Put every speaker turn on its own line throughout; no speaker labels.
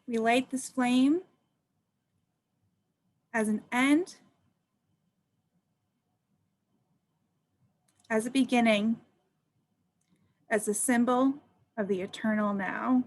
We light this flame as an end, as a beginning, as a symbol of the eternal now.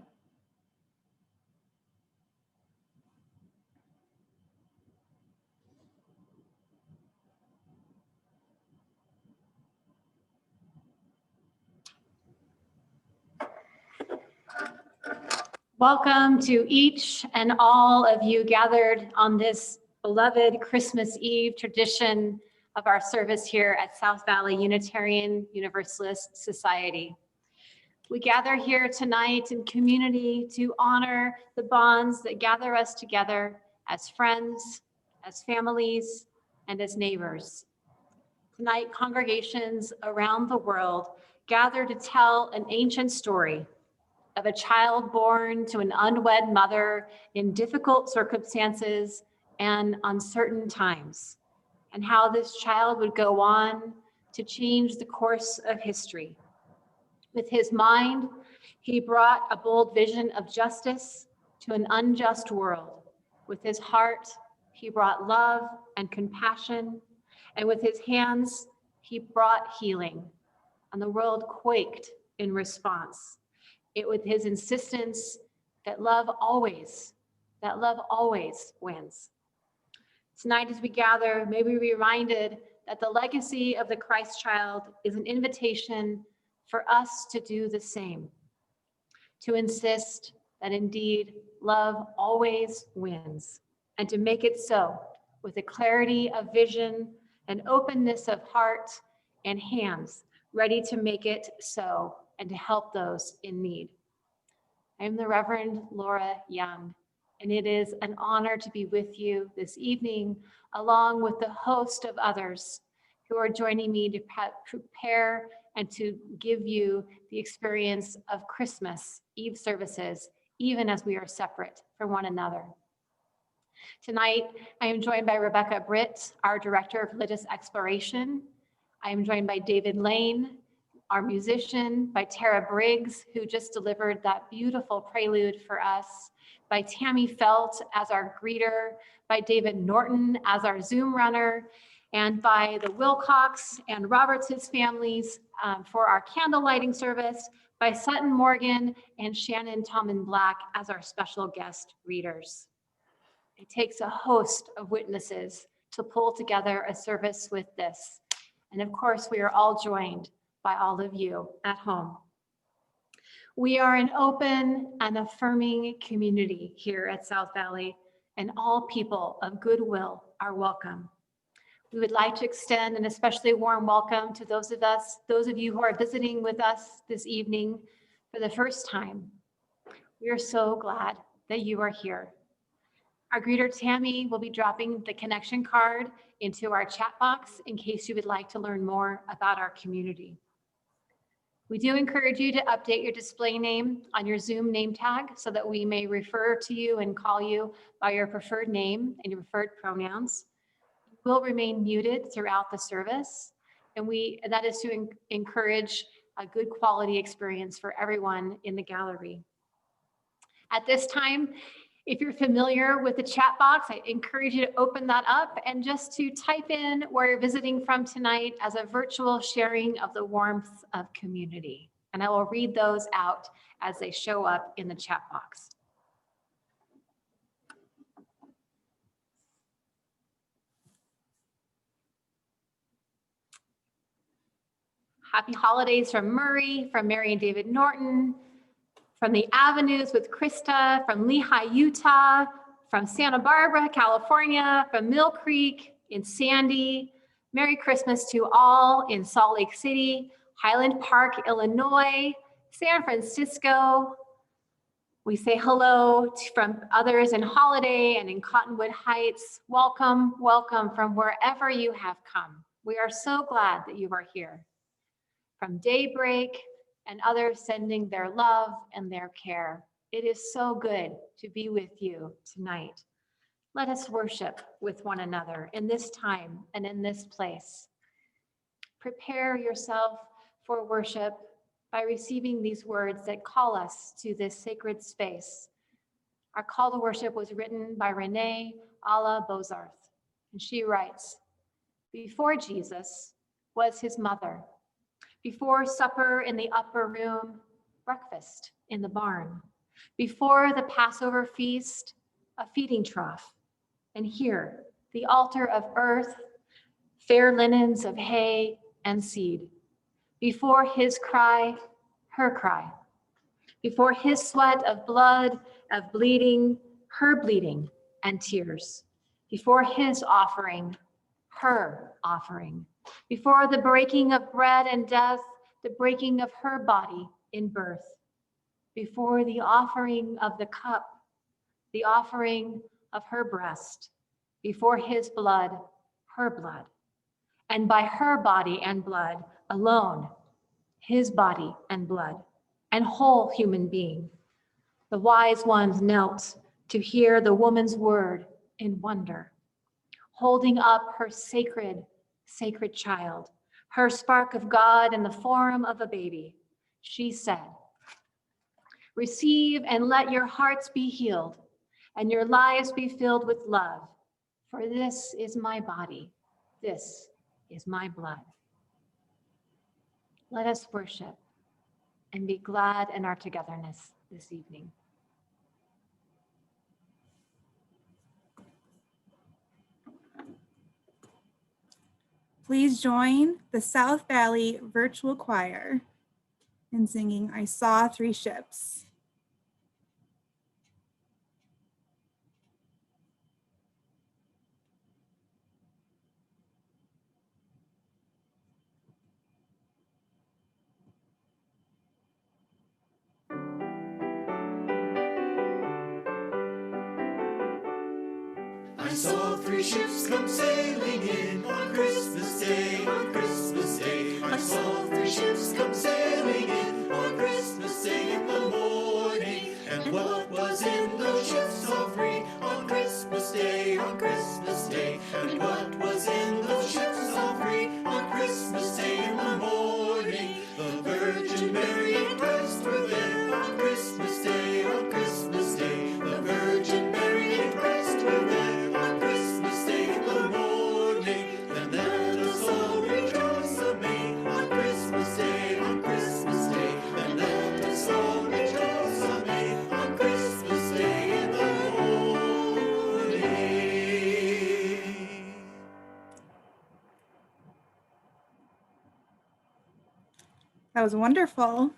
Welcome to each and all of you gathered on this beloved Christmas Eve tradition of our service here at South Valley Unitarian Universalist Society. We gather here tonight in community to honor the bonds that gather us together as friends, as families, and as neighbors. Tonight, congregations around the world gather to tell an ancient story of a child born to an unwed mother in difficult circumstances and uncertain times, and how this child would go on to change the course of history. With his mind, he brought a bold vision of justice to an unjust world. With his heart, he brought love and compassion, and with his hands, he brought healing, and the world quaked in response. It with his insistence that love always wins. Tonight as we gather, may we be reminded that the legacy of the Christ child is an invitation for us to do the same, to insist that indeed love always wins, and to make it so with a clarity of vision, an openness of heart and hands, ready to make it so and to help those in need. I am the Reverend Laura Young, and it is an honor to be with you this evening, along with the host of others who are joining me to prepare and to give you the experience of Christmas Eve services, even as we are separate from one another. Tonight, I am joined by Rebecca Britt, our Director of Religious Exploration. I am joined by David Lane, our musician, by Tara Briggs, who just delivered that beautiful prelude for us, by Tammy Felt as our greeter, by David Norton as our Zoom runner, and by the Wilcox and Roberts' families for our candle lighting service, by Sutton Morgan and Shannon Tommen Black as our special guest readers. It takes a host of witnesses to pull together a service with this. And of course, we are all joined by all of you at home. We are an open and affirming community here at South Valley, and all people of goodwill are welcome. We would like to extend an especially warm welcome to those of you who are visiting with us this evening for the first time. We are so glad that you are here. Our greeter Tammy will be dropping the connection card into our chat box in case you would like to learn more about our community. We do encourage you to update your display name on your Zoom name tag so that we may refer to you and call you by your preferred name and your preferred pronouns. You will remain muted throughout the service, and that is to encourage a good quality experience for everyone in the gallery. At this time, if you're familiar with the chat box, I encourage you to open that up and just to type in where you're visiting from tonight as a virtual sharing of the warmth of community. And I will read those out as they show up in the chat box. Happy holidays from Murray, from Mary and David Norton, from the Avenues with Krista, from Lehigh, Utah, from Santa Barbara, California, from Mill Creek in Sandy. Merry Christmas to all in Salt Lake City, Highland Park, Illinois, San Francisco. We say hello from others in Holiday and in Cottonwood Heights. Welcome, welcome from wherever you have come. We are so glad that you are here. From Daybreak and others sending their love and their care. It is so good to be with you tonight. Let us worship with one another in this time and in this place. Prepare yourself for worship by receiving these words that call us to this sacred space. Our call to worship was written by Renee Alla Bozarth, and she writes, before Jesus was his mother, before supper in the upper room, breakfast in the barn, before the Passover feast, a feeding trough, and here, the altar of earth, fair linens of hay and seed, before his cry, her cry, before his sweat of blood, of bleeding, her bleeding and tears, before his offering, her offering, before the breaking of bread and death, the breaking of her body in birth, before the offering of the cup, the offering of her breast, before his blood, her blood, and by her body and blood alone, his body and blood, and whole human being, the wise ones knelt to hear the woman's word in wonder, holding up her sacred, sacred child, her spark of God in the form of a baby. She said, receive and let your hearts be healed and your lives be filled with love, for this is my body, this is my blood. Let us worship and be glad in our togetherness this evening.
Please join the South Valley Virtual Choir in singing I Saw Three Ships.
I saw three ships come sailing in on Christmas Day, on Christmas Day. I saw three ships come sailing in on Christmas Day in the morning. And what was in those ships all three on Christmas Day, on Christmas Day? And what was in those ships all three on Christmas Day in the morning? The Virgin Mary and Christ were there on Christmas Day, on Christmas Day. The Virgin Mary and Christ were there on Christmas Day in the morning. Then let us all rejoice amain on Christmas Day, on Christmas Day. Then let us all rejoice amain on Christmas Day in the morning.
That was wonderful.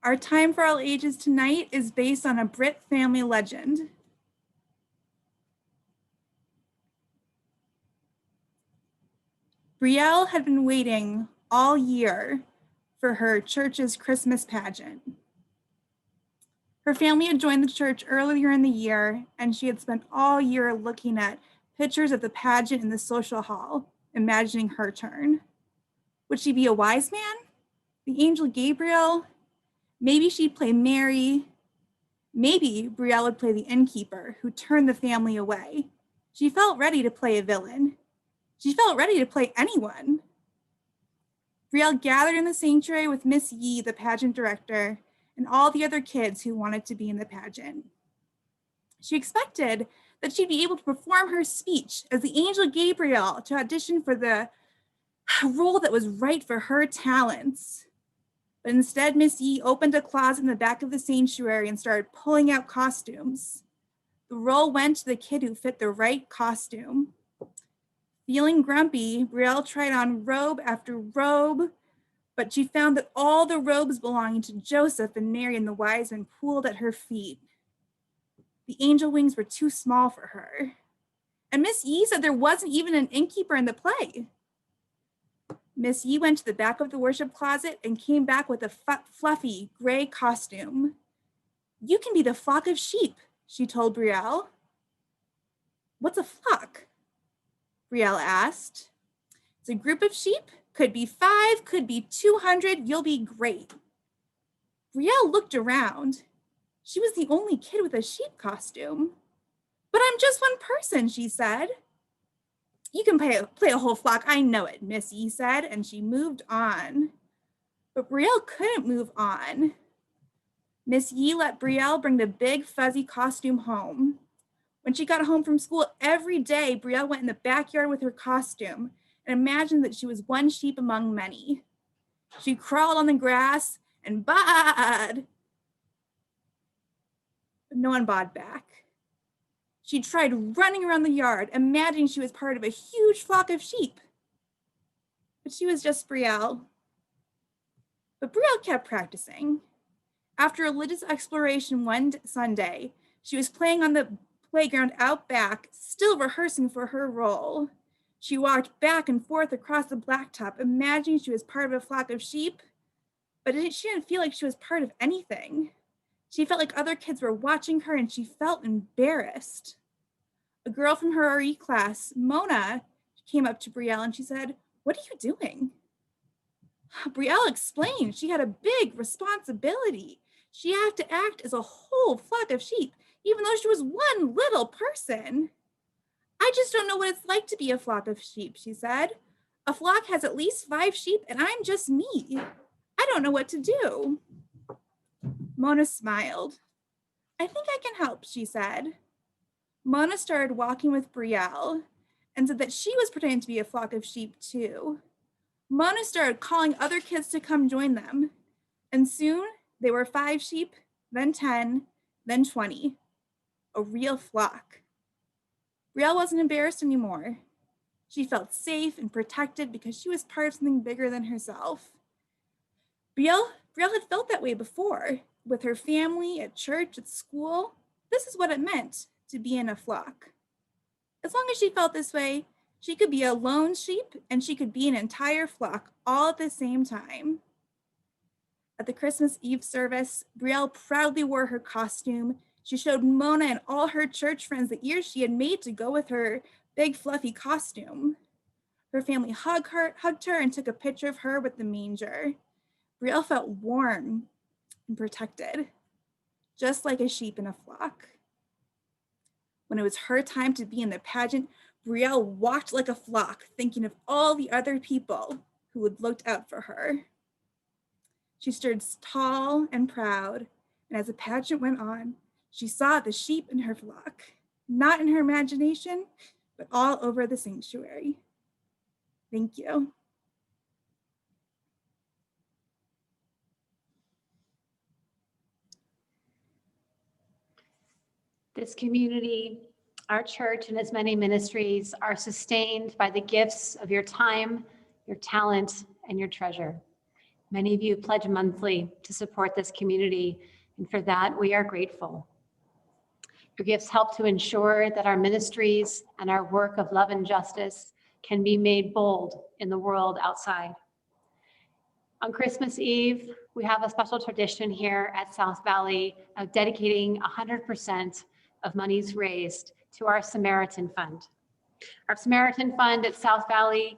Our time for all ages tonight is based on a Brit family legend. Brielle had been waiting all year for her church's Christmas pageant. Her family had joined the church earlier in the year, and she had spent all year looking at pictures of the pageant in the social hall, imagining her turn. Would she be a wise man? The angel Gabriel? Maybe she'd play Mary. Maybe Brielle would play the innkeeper who turned the family away. She felt ready to play a villain. She felt ready to play anyone. Brielle gathered in the sanctuary with Miss Yee, the pageant director, and all the other kids who wanted to be in the pageant. She expected that she'd be able to perform her speech as the angel Gabriel to audition for the role that was right for her talents. But instead, Miss Yee opened a closet in the back of the sanctuary and started pulling out costumes. The role went to the kid who fit the right costume. Feeling grumpy, Brielle tried on robe after robe, but she found that all the robes belonging to Joseph and Mary and the wise men pooled at her feet. The angel wings were too small for her. And Miss Yee said there wasn't even an innkeeper in the play. Miss Yee went to the back of the worship closet and came back with a fluffy gray costume. You can be the flock of sheep, she told Brielle. What's a flock? Brielle asked. It's a group of sheep. Could be 5, could be 200. You'll be great. Brielle looked around. She was the only kid with a sheep costume. But I'm just one person, she said. You can play a whole flock, I know it, Miss Yee said, and she moved on. But Brielle couldn't move on. Miss Yee let Brielle bring the big fuzzy costume home. When she got home from school every day, Brielle went in the backyard with her costume and imagined that she was one sheep among many. She crawled on the grass and baaed, but no one bawed back. She tried running around the yard, imagining she was part of a huge flock of sheep. But she was just Brielle. But Brielle kept practicing. After a religious exploration one Sunday, she was playing on the playground out back, still rehearsing for her role. She walked back and forth across the blacktop, imagining she was part of a flock of sheep, but she didn't feel like she was part of anything. She felt like other kids were watching her, and she felt embarrassed. A girl from her RE class, Mona, came up to Brielle and she said, "What are you doing?" Brielle explained she had a big responsibility. She had to act as a whole flock of sheep, even though she was one little person. "I just don't know what it's like to be a flock of sheep," she said. "A flock has at least 5 sheep, and I'm just me. I don't know what to do." Mona smiled. "I think I can help," she said. Mona started walking with Brielle and said that she was pretending to be a flock of sheep too. Mona started calling other kids to come join them, and soon they were 5 sheep, then 10, then 20. A real flock. Brielle wasn't embarrassed anymore. She felt safe and protected because she was part of something bigger than herself. Brielle had felt that way before, with her family, at church, at school. This is what it meant to be in a flock. As long as she felt this way, she could be a lone sheep and she could be an entire flock all at the same time. At the Christmas Eve service, Brielle proudly wore her costume. She showed Mona and all her church friends the ears she had made to go with her big fluffy costume. Her family hugged her and took a picture of her with the manger. Brielle felt warm and protected, just like a sheep in a flock. When it was her time to be in the pageant, Brielle walked like a flock, thinking of all the other people who had looked out for her. She stood tall and proud, and as the pageant went on, she saw the sheep in her flock, not in her imagination, but all over the sanctuary. Thank you.
This community, our church, and its many ministries are sustained by the gifts of your time, your talent, and your treasure. Many of you pledge monthly to support this community, and for that, we are grateful. Your gifts help to ensure that our ministries and our work of love and justice can be made bold in the world outside. On Christmas Eve, we have a special tradition here at South Valley of dedicating 100% of monies raised to our Samaritan Fund. Our Samaritan Fund at South Valley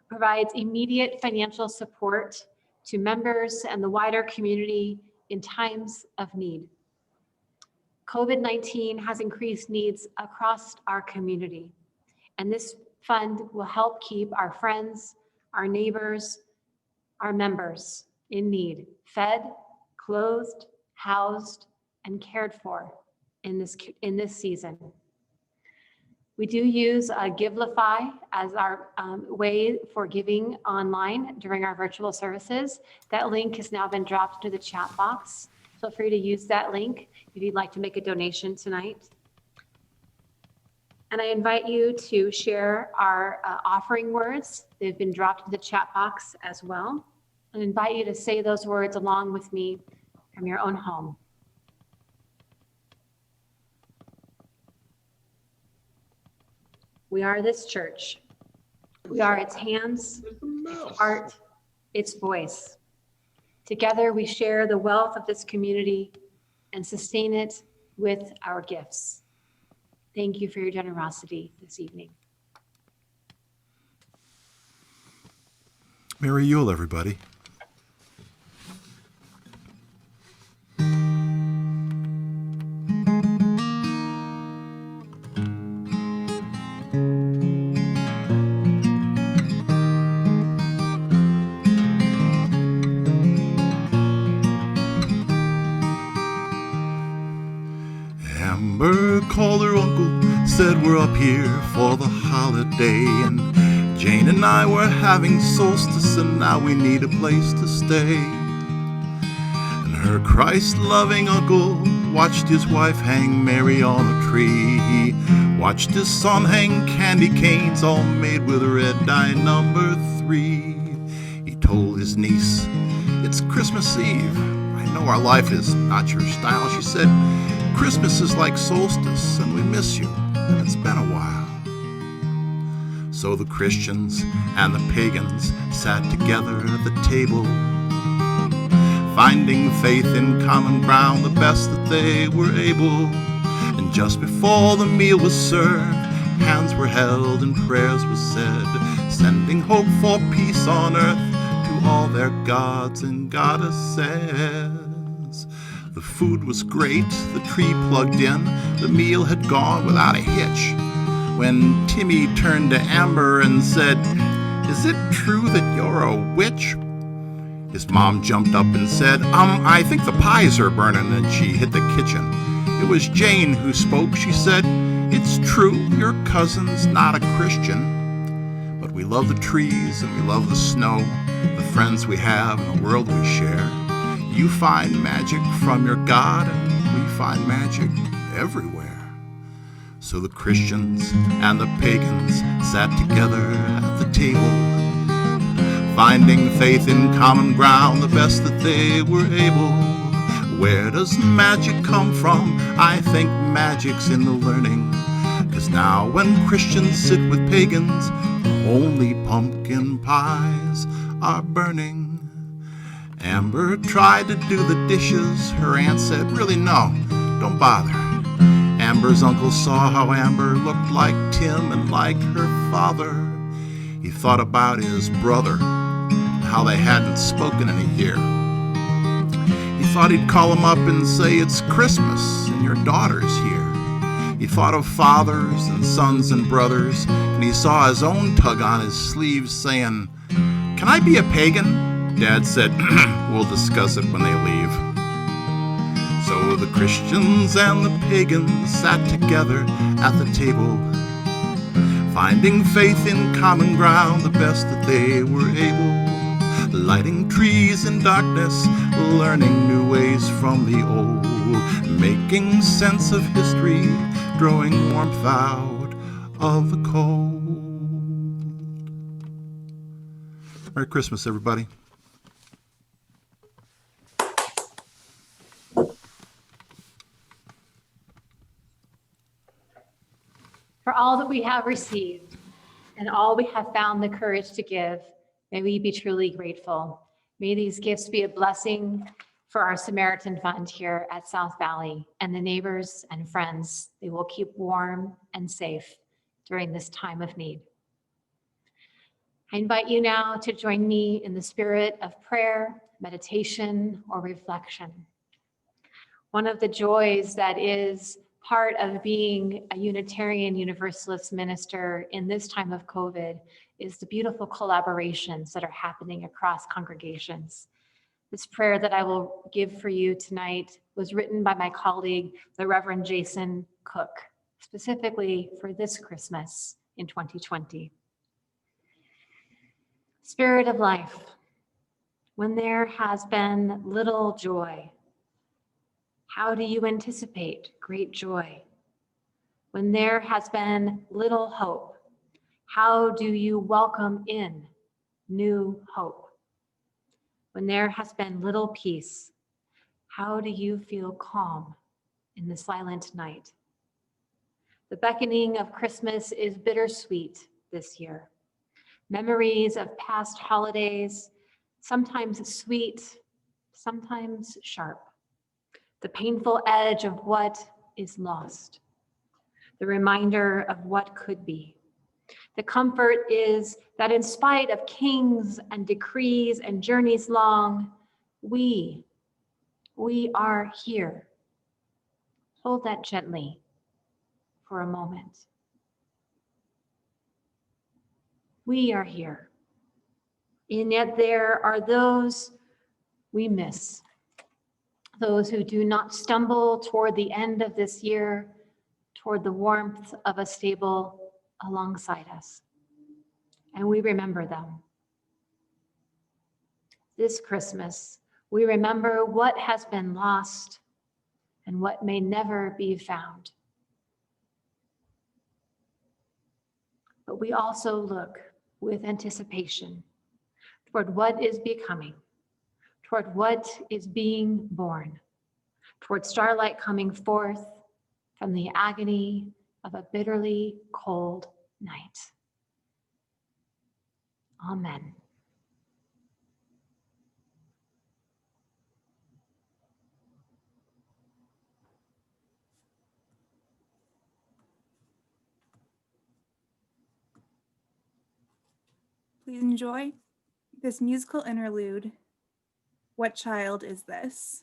provides immediate financial support to members and the wider community in times of need. COVID-19 has increased needs across our community, and this fund will help keep our friends, our neighbors, our members in need fed, clothed, housed, and cared for in this season. We do use Givelify as our way for giving online during our virtual services. That link has now been dropped into the chat box. Feel free to use that link if you'd like to make a donation tonight. And I invite you to share our offering words. They've been dropped in the chat box as well. I invite you to say those words along with me from your own home. We are this church. We are its hands, its heart, its voice. Together, we share the wealth of this community and sustain it with our gifts. Thank you for your generosity this evening.
Merry Yule, everybody. Amber called her uncle, said we're up here for the holiday, and Jane and I were having solstice, and now we need a place to stay. And her Christ-loving uncle watched his wife hang Mary on a tree. He watched his son hang candy canes all made with red dye number 3. He told his niece, "It's Christmas Eve. I know our life is not your style," she said. "Christmas is like solstice, and we miss you, and it's been a while." So the Christians and the pagans sat together at the table, finding faith in common ground the best that they were able. And just before the meal was served, hands were held and prayers were said, sending hope for peace on earth to all their gods and goddesses. The food was great, the tree plugged in, the meal had gone without a hitch, when Timmy turned to Amber and said, "Is it true that you're a witch?" His mom jumped up and said, I think the pies are burning," and she hit the kitchen. It was Jane who spoke. She said, "It's true, your cousin's not a Christian, but we love the trees and we love the snow, the friends we have and the world we share. You find magic from your God, and we find magic everywhere." So the Christians and the pagans sat together at the table, finding faith in common ground the best that they were able. Where does magic come from? I think magic's in the learning, 'cause now when Christians sit with pagans, only pumpkin pies are burning. Amber tried to do the dishes. Her aunt said, "Really, no, don't bother." Amber's uncle saw how Amber looked like Tim and like her father. He thought about his brother, how they hadn't spoken in a year. He thought he'd call him up and say, "It's Christmas and your daughter's here." He thought of fathers and sons and brothers, and he saw his own tug on his sleeve saying, "Can I be a pagan?" Dad said, "We'll discuss it when they leave." So the Christians and the pagans sat together at the table, finding faith in common ground the best that they were able, lighting trees in darkness, learning new ways from the old, making sense of history, drawing warmth out of the cold. Merry Christmas, everybody.
For all that we have received and all we have found the courage to give, may we be truly grateful. May these gifts be a blessing for our Samaritan Fund here at South Valley and the neighbors and friends they will keep warm and safe during this time of need. I invite you now to join me in the spirit of prayer, meditation, or reflection. One of the joys that is part of being a Unitarian Universalist minister in this time of COVID is the beautiful collaborations that are happening across congregations. This prayer that I will give for you tonight was written by my colleague, the Reverend Jason Cook, specifically for this Christmas in 2020. Spirit of life, when there has been little joy, how do you anticipate great joy? When there has been little hope, how do you welcome in new hope? When there has been little peace, how do you feel calm in the silent night? The beckoning of Christmas is bittersweet this year. Memories of past holidays, sometimes sweet, sometimes sharp. The painful edge of what is lost. The reminder of what could be. The comfort is that in spite of kings and decrees and journeys long, we are here. Hold that gently for a moment. We are here. And yet there are those we miss. those who do not stumble toward the end of this year, toward the warmth of a stable alongside us. And we remember them. This Christmas, we remember what has been lost and what may never be found. But we also look with anticipation toward what is becoming, toward what is being born, toward starlight coming forth from the agony of a bitterly cold night. Amen.
Please enjoy this musical interlude, What Child Is This?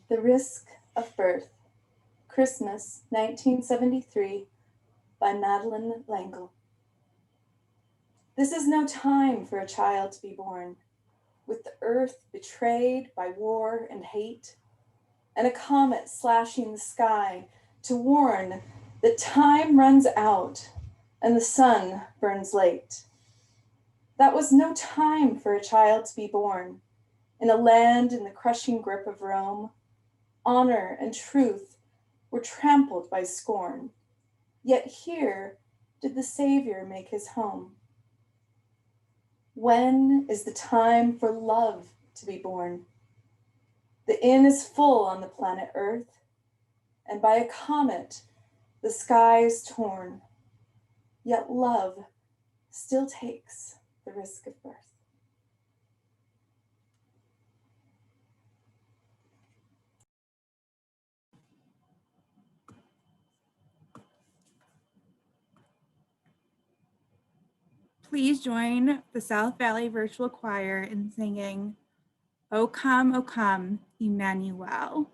The Risk of Birth, Christmas, 1973, by Madeleine L'Engle. This is no time for a child to be born, with the earth betrayed by war and hate, and a comet slashing the sky to warn that time runs out and the sun burns late. That was no time for a child to be born, in a land in the crushing grip of Rome. Honor and truth were trampled by scorn, yet here did the Savior make his home. When is the time for love to be born? The inn is full on the planet Earth, and by a comet the sky is torn, yet love still takes the risk of birth.
Please join the South Valley Virtual Choir in singing, O Come, Emmanuel.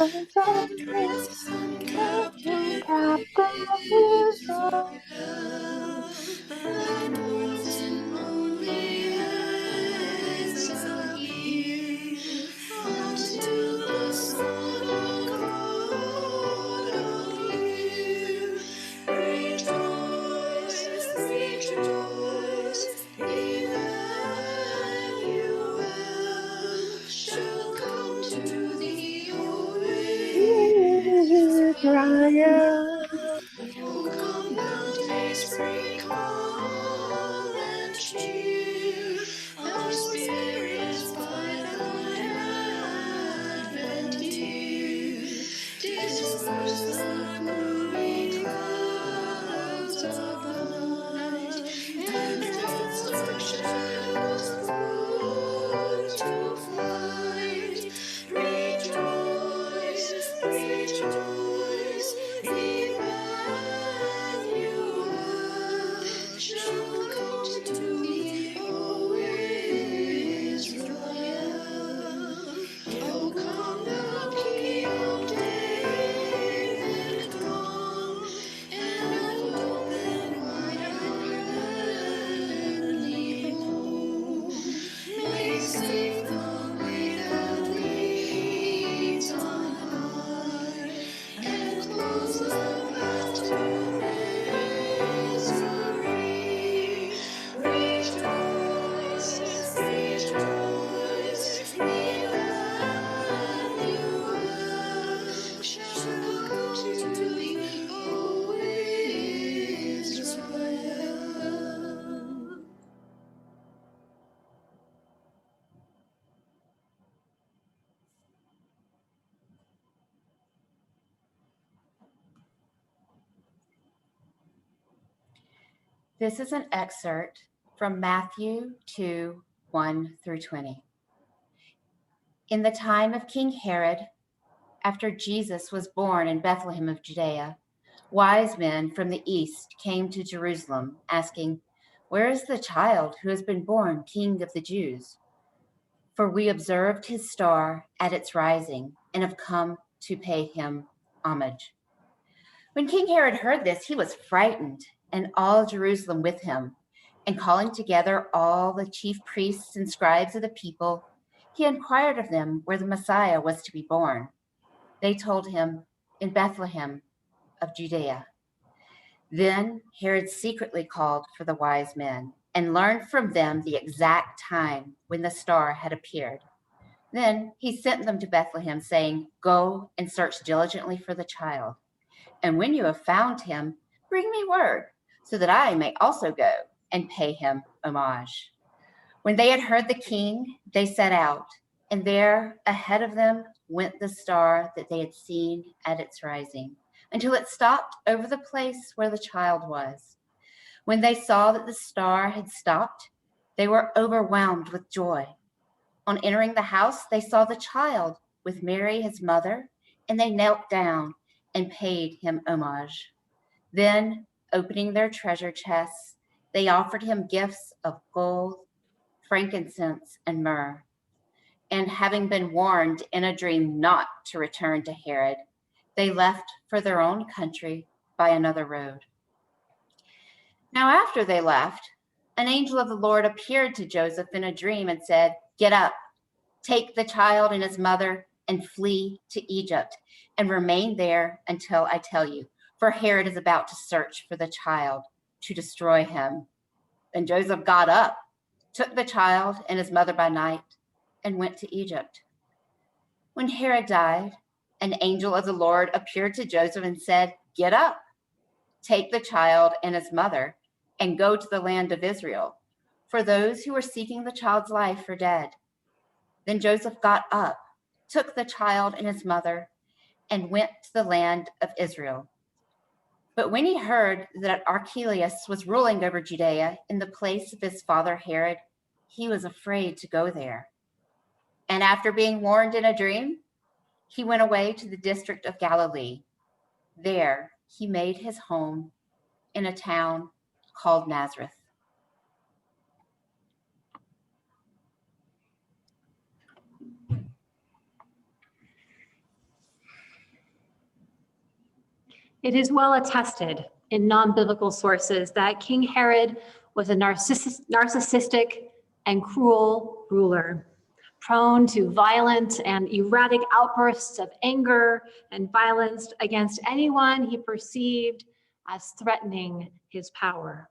Captain Israel, and was in lonely exile here, until the Son of God appeared. Rejoice, rejoice, Emmanuel shall come to thee, O Israel. Oh, come now, taste, recall, and cheer our spirits by thine advent dear. Disperse the gloomy clouds of night, and cast our shadows put to flight. Rejoice, rejoice, Emmanuel shall come to thee, O Israel. O come thou King of David, come, and open wide our heavenly home. Make safe the way that leads on high, and close the path to misery. Rejoice, rejoice, Emmanuel shall come to thee, O Israel.
This is an excerpt from Matthew 2, 1 through 20. In the time of King Herod, after Jesus was born in Bethlehem of Judea, wise men from the east came to Jerusalem, asking, "Where is the child who has been born King of the Jews? For we observed his star at its rising and have come to pay him homage." When King Herod heard this, he was frightened, and all Jerusalem with him. And calling together all the chief priests and scribes of the people, he inquired of them where the Messiah was to be born. They told him, "In Bethlehem of Judea." Then Herod secretly called for the wise men and learned from them the exact time when the star had appeared. Then he sent them to Bethlehem, saying, "Go and search diligently for the child. And when you have found him, bring me word, so that I may also go and pay him homage." When they had heard the king, they set out, and there ahead of them went the star that they had seen at its rising, until it stopped over the place where the child was. When they saw that the star had stopped, they were overwhelmed with joy. On entering the house, they saw the child with Mary, his mother, and they knelt down and paid him homage. Then, opening their treasure chests, they offered him gifts of gold, frankincense, and myrrh. And having been warned in a dream not to return to Herod, they left for their own country by another road. Now, after they left, an angel of the Lord appeared to Joseph in a dream and said, "Get up, take the child and his mother and flee to Egypt and remain there until I tell you, for Herod is about to search for the child to destroy him." Then Joseph got up, took the child and his mother by night, and went to Egypt. When Herod died, an angel of the Lord appeared to Joseph and said, "Get up, take the child and his mother, and go to the land of Israel, for those who were seeking the child's life are dead." Then Joseph got up, took the child and his mother, and went to the land of Israel. But when he heard that Archelaus was ruling over Judea in the place of his father Herod, he was afraid to go there. And after being warned in a dream, he went away to the district of Galilee. There he made his home in a town called Nazareth.
It is well attested in non-biblical sources that King Herod was a narcissistic and cruel ruler, prone to violent and erratic outbursts of anger and violence against anyone he perceived as threatening his power.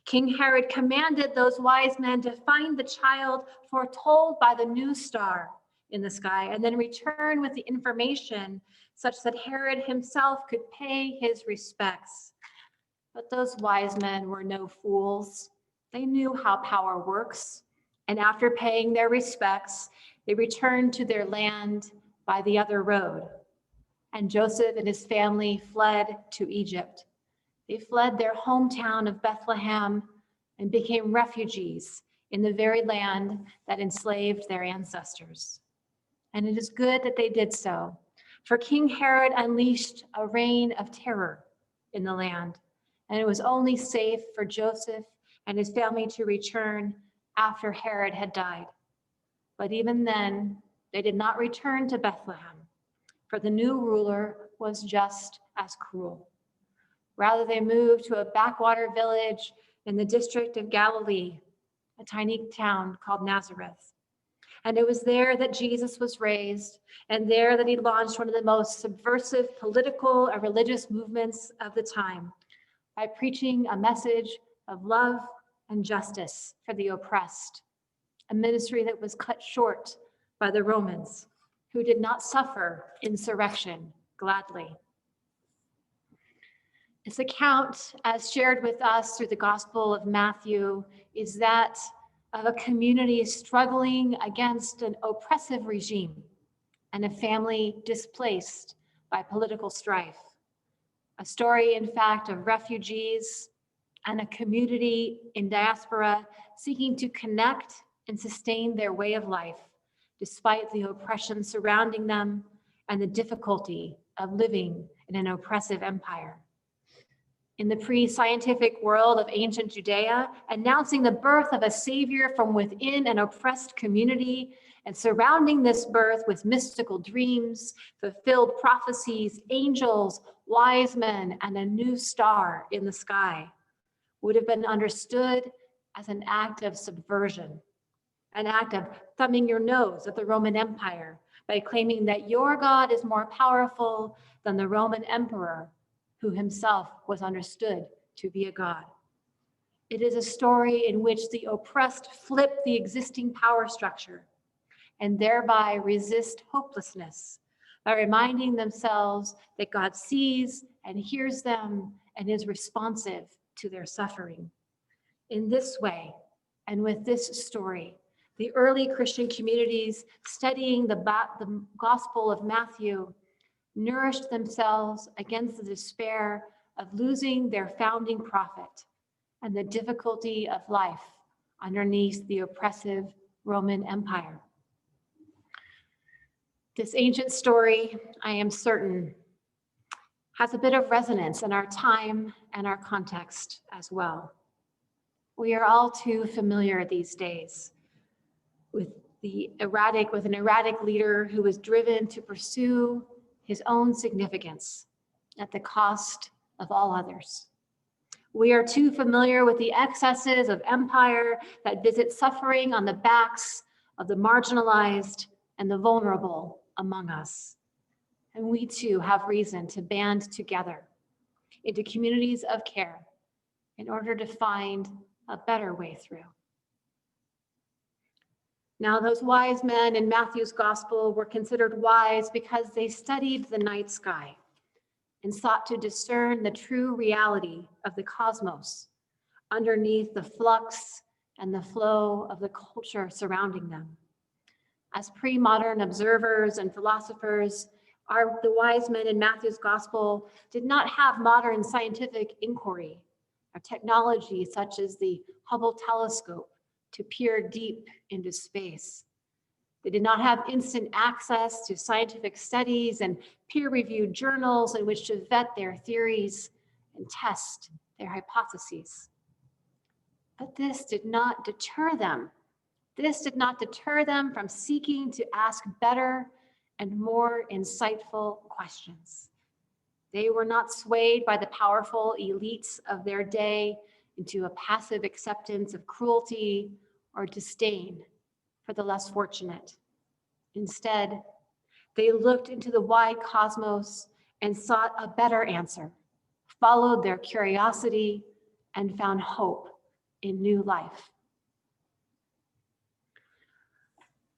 King Herod commanded those wise men to find the child foretold by the new star in the sky and then return with the information such that Herod himself could pay his respects. But those wise men were no fools. They knew how power works, and after paying their respects, they returned to their land by the other road. And Joseph and his family fled to Egypt. They fled their hometown of Bethlehem and became refugees in the very land that enslaved their ancestors. And it is good that they did so, for King Herod unleashed a reign of terror in the land, and it was only safe for Joseph and his family to return after Herod had died. But even then, they did not return to Bethlehem, for the new ruler was just as cruel. Rather, they moved to a backwater village in the district of Galilee, a tiny town called Nazareth. And it was there that Jesus was raised, and there that he launched one of the most subversive political and religious movements of the time by preaching a message of love and justice for the oppressed, a ministry that was cut short by the Romans, who did not suffer insurrection gladly. This account, as shared with us through the Gospel of Matthew, is that of a community struggling against an oppressive regime and a family displaced by political strife. A story, in fact, of refugees and a community in diaspora seeking to connect and sustain their way of life despite the oppression surrounding them and the difficulty of living in an oppressive empire. In the pre-scientific world of ancient Judea, announcing the birth of a savior from within an oppressed community and surrounding this birth with mystical dreams, fulfilled prophecies, angels, wise men, and a new star in the sky would have been understood as an act of subversion, an act of thumbing your nose at the Roman Empire by claiming that your God is more powerful than the Roman emperor, who himself was understood to be a god. It is a story in which the oppressed flip the existing power structure and thereby resist hopelessness by reminding themselves that God sees and hears them and is responsive to their suffering. In this way, and with this story, the early Christian communities studying the Gospel of Matthew nourished themselves against the despair of losing their founding prophet and the difficulty of life underneath the oppressive Roman Empire. This ancient story, I am certain, has a bit of resonance in our time and our context as well. We are all too familiar these days with an erratic leader who was driven to pursue his own significance at the cost of all others. We are too familiar with the excesses of empire that visit suffering on the backs of the marginalized and the vulnerable among us. And we too have reason to band together into communities of care in order to find a better way through. Now, those wise men in Matthew's gospel were considered wise because they studied the night sky and sought to discern the true reality of the cosmos underneath the flux and the flow of the culture surrounding them. As pre-modern observers and philosophers, the wise men in Matthew's gospel did not have modern scientific inquiry or technology such as the Hubble telescope to peer deep into space. They did not have instant access to scientific studies and peer-reviewed journals in which to vet their theories and test their hypotheses. But this did not deter them. This did not deter them from seeking to ask better and more insightful questions. They were not swayed by the powerful elites of their day into a passive acceptance of cruelty or disdain for the less fortunate. Instead, they looked into the wide cosmos and sought a better answer, followed their curiosity, and found hope in new life.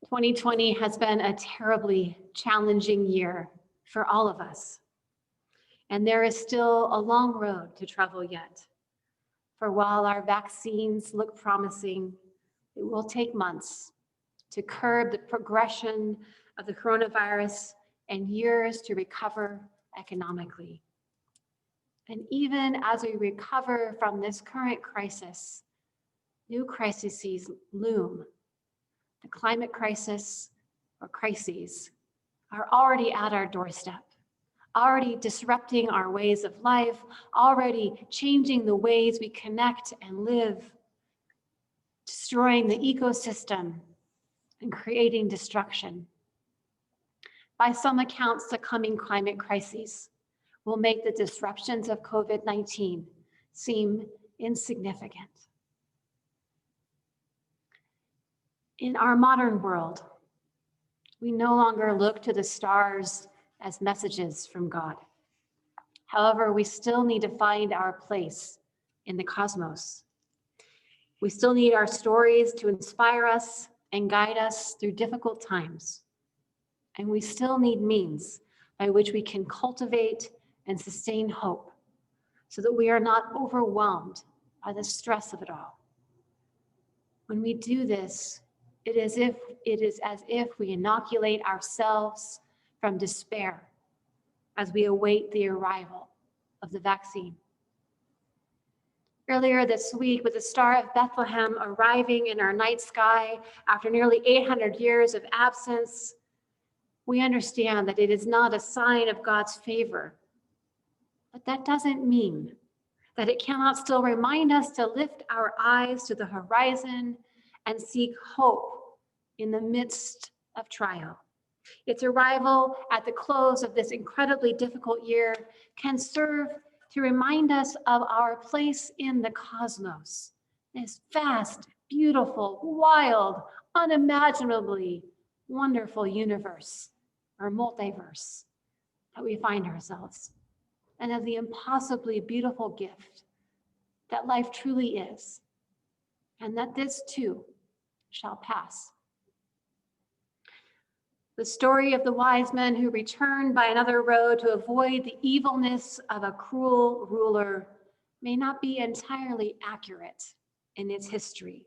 2020 has been a terribly challenging year for all of us. And there is still a long road to travel yet. For while our vaccines look promising, it will take months to curb the progression of the coronavirus and years to recover economically. And even as we recover from this current crisis, new crises loom. The climate crisis or crises are already at our doorstep, already disrupting our ways of life, already changing the ways we connect and live, destroying the ecosystem and creating destruction. By some accounts, the coming climate crises will make the disruptions of COVID-19 seem insignificant. In our modern world, we no longer look to the stars as messages from God. However, we still need to find our place in the cosmos. We still need our stories to inspire us and guide us through difficult times. And we still need means by which we can cultivate and sustain hope so that we are not overwhelmed by the stress of it all. When we do this, it is as if we inoculate ourselves from despair as we await the arrival of the vaccine. Earlier this week, with the Star of Bethlehem arriving in our night sky after nearly 800 years of absence, we understand that it is not a sign of God's favor. But that doesn't mean that it cannot still remind us to lift our eyes to the horizon and seek hope in the midst of trial. Its arrival at the close of this incredibly difficult year can serve to remind us of our place in the cosmos, this vast, beautiful, wild, unimaginably wonderful universe or multiverse that we find ourselves, and of the impossibly beautiful gift that life truly is, and that this too shall pass. The story of the wise men who returned by another road to avoid the evilness of a cruel ruler may not be entirely accurate in its history,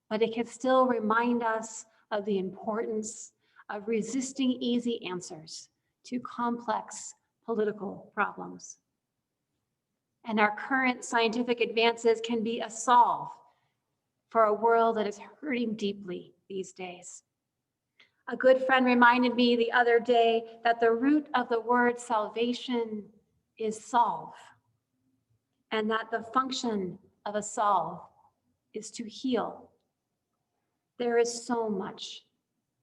but it can still remind us of the importance of resisting easy answers to complex political problems. And our current scientific advances can be a solve for a world that is hurting deeply these days. A good friend reminded me the other day that the root of the word salvation is solve, and that the function of a salve is to heal. There is so much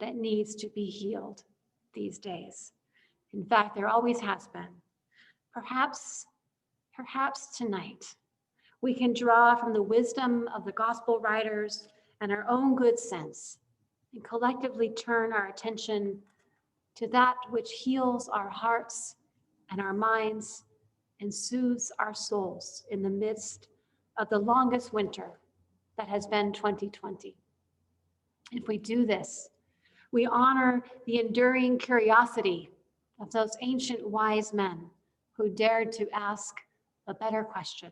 that needs to be healed these days. In fact, there always has been. Perhaps tonight, we can draw from the wisdom of the gospel writers and our own good sense and collectively turn our attention to that which heals our hearts and our minds and soothes our souls in the midst of the longest winter that has been 2020. If we do this, we honor the enduring curiosity of those ancient wise men who dared to ask a better question.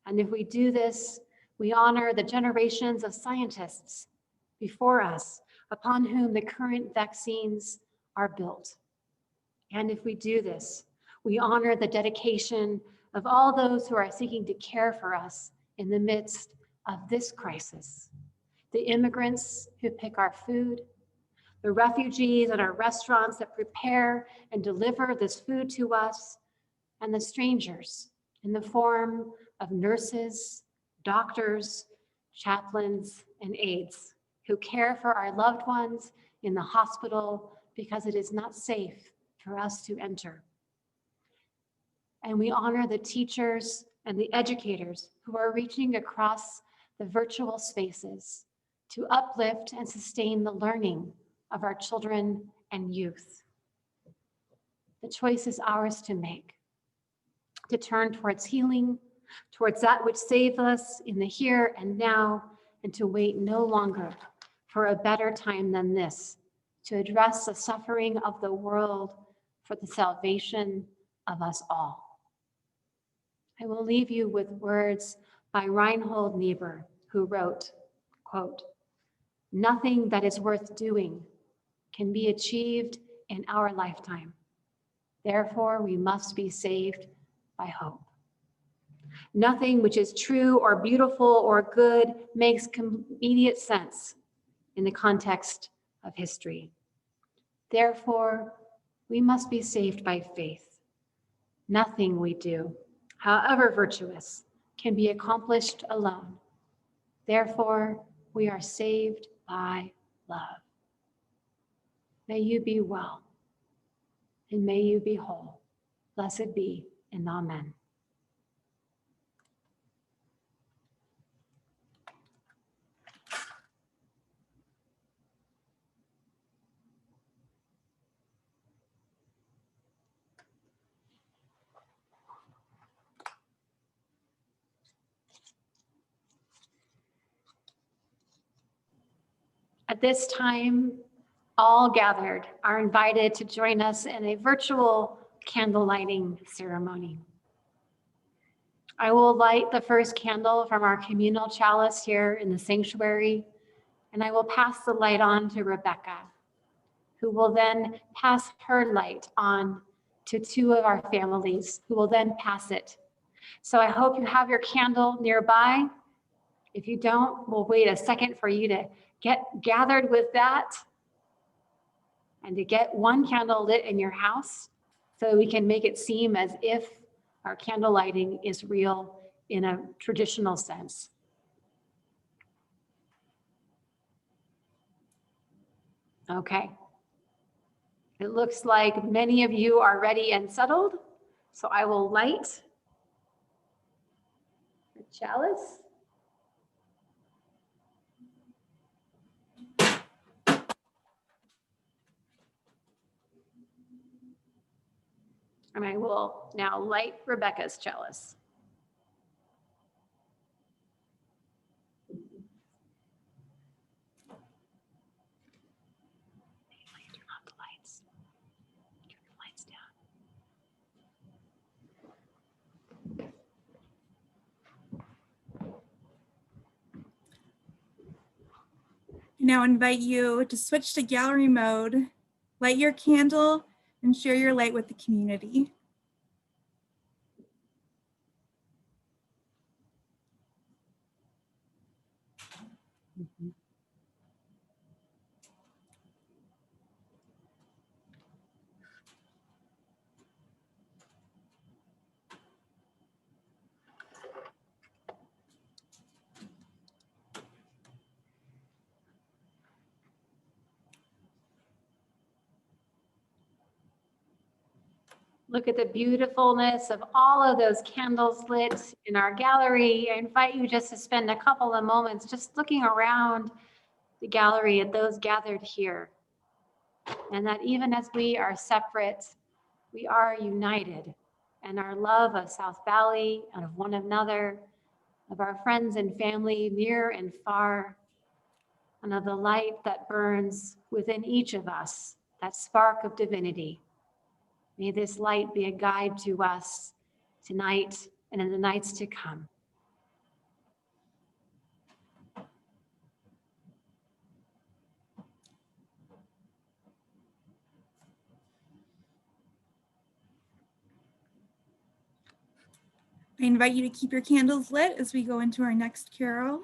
And if we do this, we honor the generations of scientists before us upon whom the current vaccines are built. And if we do this, we honor the dedication of all those who are seeking to care for us in the midst of this crisis. The immigrants who pick our food, the refugees at our restaurants that prepare and deliver this food to us, and the strangers in the form of nurses, doctors, chaplains, and aides who care for our loved ones in the hospital because it is not safe for us to enter. And we honor the teachers and the educators who are reaching across the virtual spaces to uplift and sustain the learning of our children and youth. The choice is ours to make, to turn towards healing, towards that which saves us in the here and now, and to wait no longer for a better time than this, to address the suffering of the world for the salvation of us all. I will leave you with words by Reinhold Niebuhr, who wrote, quote, "Nothing that is worth doing can be achieved in our lifetime. Therefore, we must be saved by hope. Nothing which is true or beautiful or good makes immediate sense in the context of history. Therefore, we must be saved by faith. Nothing we do, however virtuous, can be accomplished alone. Therefore, we are saved by love. May you be well, and may you be whole. Blessed be, and amen." At this time, all gathered are invited to join us in a virtual candle lighting ceremony. I will light the first candle from our communal chalice here in the sanctuary, and I will pass the light on to Rebecca, who will then pass her light on to two of our families, who will then pass it. So I hope you have your candle nearby. If you don't, we'll wait a second for you to get gathered with that and to get one candle lit in your house so that we can make it seem as if our candle lighting is real in a traditional sense. Okay. It looks like many of you are ready and settled, so I will light the chalice. And I will now light Rebecca's chalice. Turn off the lights. Turn the lights down.
I now invite you to switch to gallery mode, light your candle, and share your light with the community.
Look at the beautifulness of all of those candles lit in our gallery. I invite you just to spend a couple of moments just looking around the gallery at those gathered here. And that even as we are separate, we are united. And our love of South Valley and of one another, of our friends and family near and far, and of the light that burns within each of us, that spark of divinity. May this light be a guide to us tonight and in the nights to come.
I invite you to keep your candles lit as we go into our next carol.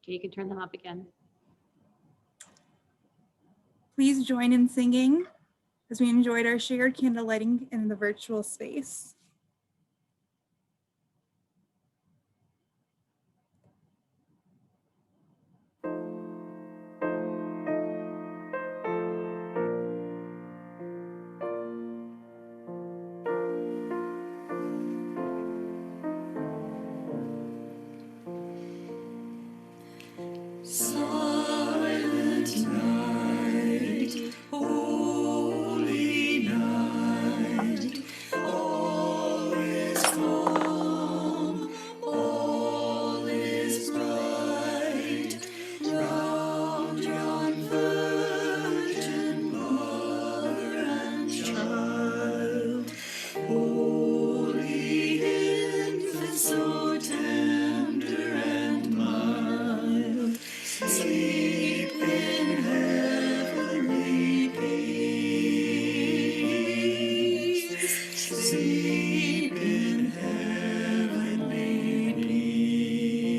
Okay, you can turn them up again.
Please join in singing as we enjoyed our shared candle lighting in the virtual space.
has come, all is bright, round yon virgin mother and child, holy infant, so tender and mild, sleep in heavenly peace, sleep in heavenly peace.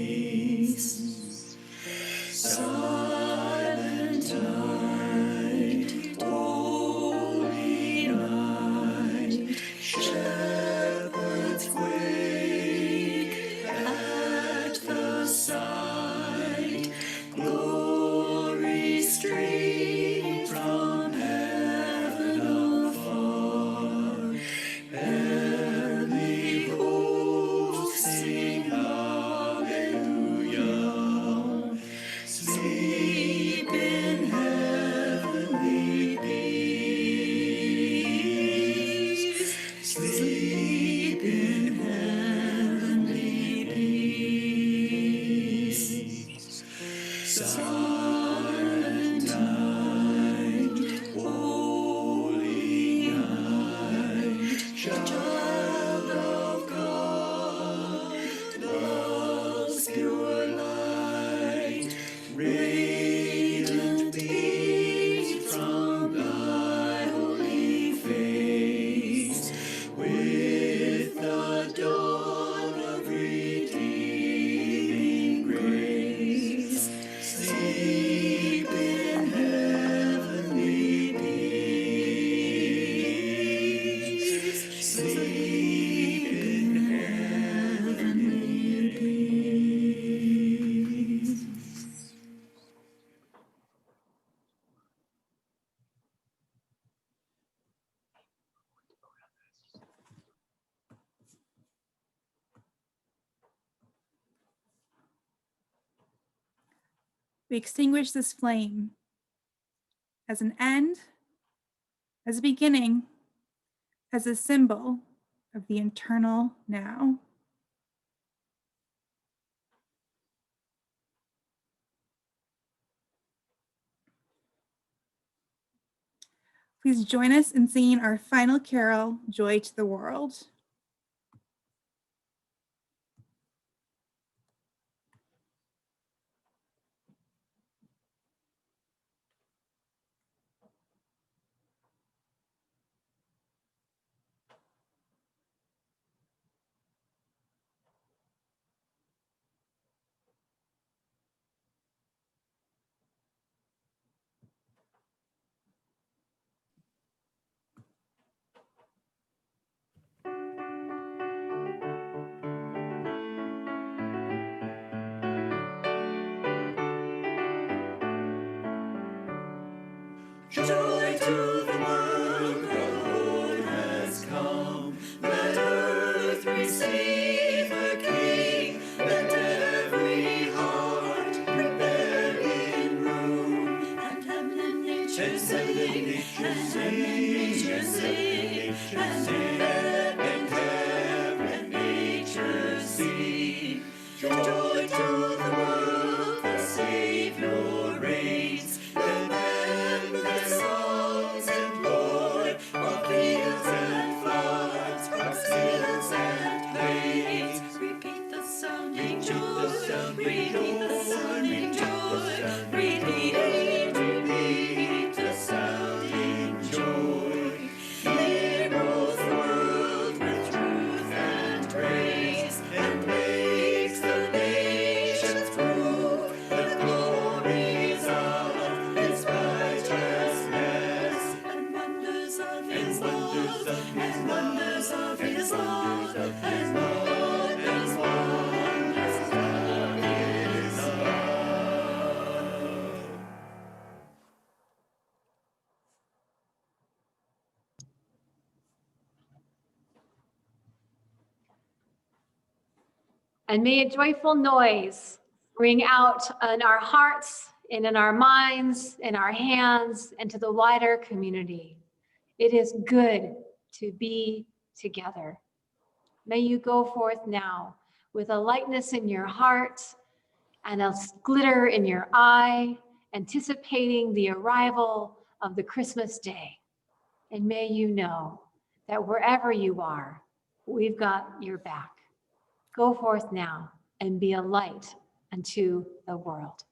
Silent night, holy night, shepherds quake at the sight, glory stream from heaven afar, heavenly hosts sing hallelujah. Sleep in heavenly peace, sleep in heavenly peace. Silent night, holy night, child of God, love's pure light, radiant beam from thy holy face, with the dawn of redeeming grace. Sleep in heavenly peace, sleep in heavenly peace.
We extinguish this flame as an end, as a beginning, as a symbol of the eternal now. Please join us in singing our final carol, Joy to the World.
Joy to the world, the Lord has come. Let earth receive her King. Let every heart prepare in room. And heaven and nature sing, and heaven and nature sing, and heaven and nature sing. Joy to the world, the Savior reigns. Let men their songs employ, from fields and floods, from hills and plains. Repeat the sounding joy, repeat the sounding joy, repeat the sounding joy. Here rolls the world with truth and praise, and makes the nations prove the glories of His righteousness, and wonders of His love, and wonders of His love, and wonders of His love.
And may a joyful noise ring out in our hearts and in our minds, in our hands, and to the wider community. It is good to be together. May you go forth now with a lightness in your heart and a glitter in your eye, anticipating the arrival of the Christmas day. And may you know that wherever you are, we've got your back. Go forth now and be a light unto the world.